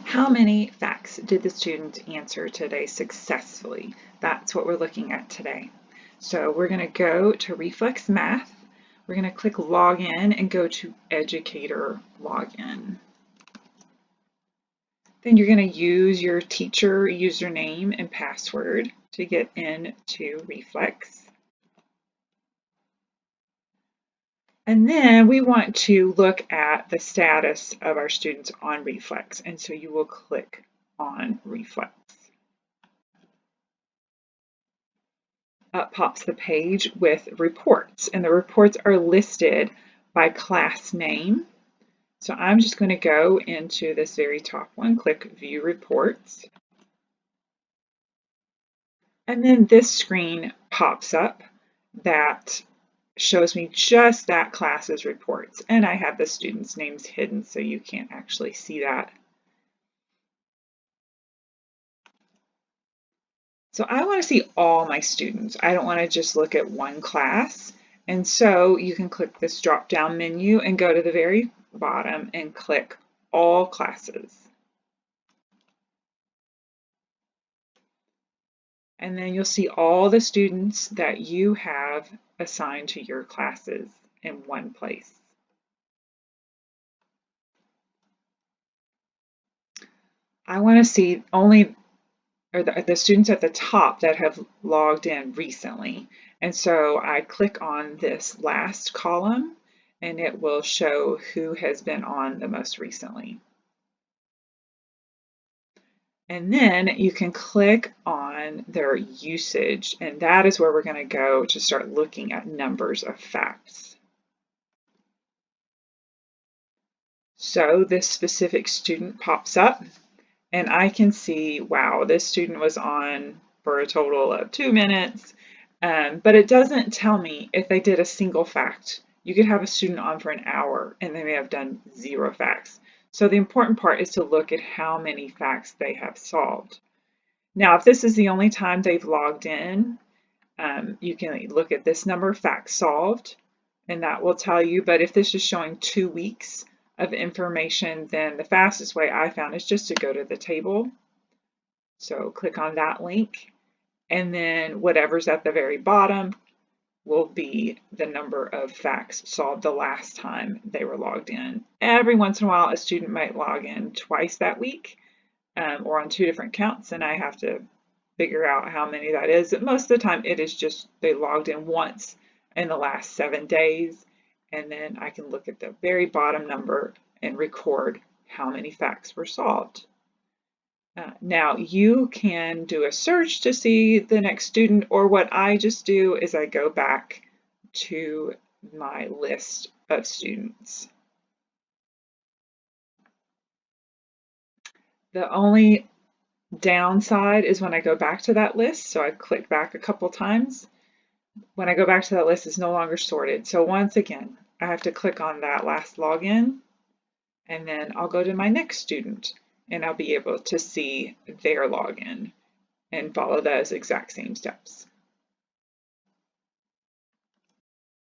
How many facts did the student answer today successfully? That's what we're looking at today. So we're going to go to Reflex Math. We're going to click Login and go to Educator Login. Then you're going to use your teacher username and password to get into Reflex. And then we want to look at the status of our students on Reflex. And so you will click on Reflex. Up pops the page with reports, and the reports are listed by class name. So I'm just going to go into this very top one, click View Reports. And then this screen pops up that shows me just that class's reports. And I have the students' names hidden so you can't actually see that. So I want to see all my students. I don't want to just look at one class. And so you can click this drop-down menu and go to the very bottom and click All Classes. And then you'll see all the students that you have assigned to your classes in one place. I want to see only the students at the top that have logged in recently. And so I click on this last column and it will show who has been on the most recently. And then you can click on their usage, and that is where we're going to go to start looking at numbers of facts. So this specific student pops up, and I can see, wow, this student was on for a total of 2 minutes, but it doesn't tell me if they did a single fact. You could have a student on for an hour, and they may have done 0 facts. So the important part is to look at how many facts they have solved. Now, if this is the only time they've logged in, you can look at this number of facts solved, and that will tell you. But if this is showing 2 weeks of information, then the fastest way I found is just to go to the table. So click on that link, and then whatever's at the very bottom will be the number of facts solved the last time they were logged in. Every once in a while, a student might log in twice that week or on 2 different counts, and I have to figure out how many that is. Most of the time, it is just they logged in once in the last 7 days, and then I can look at the very bottom number and record how many facts were solved. Now you can do a search to see the next student, or what I just do is I go back to my list of students. The only downside is when I go back to that list, so I click back a couple times. When I go back to that list, it's no longer sorted. So once again, I have to click on that last login, and then I'll go to my next student, and I'll be able to see their login and follow those exact same steps.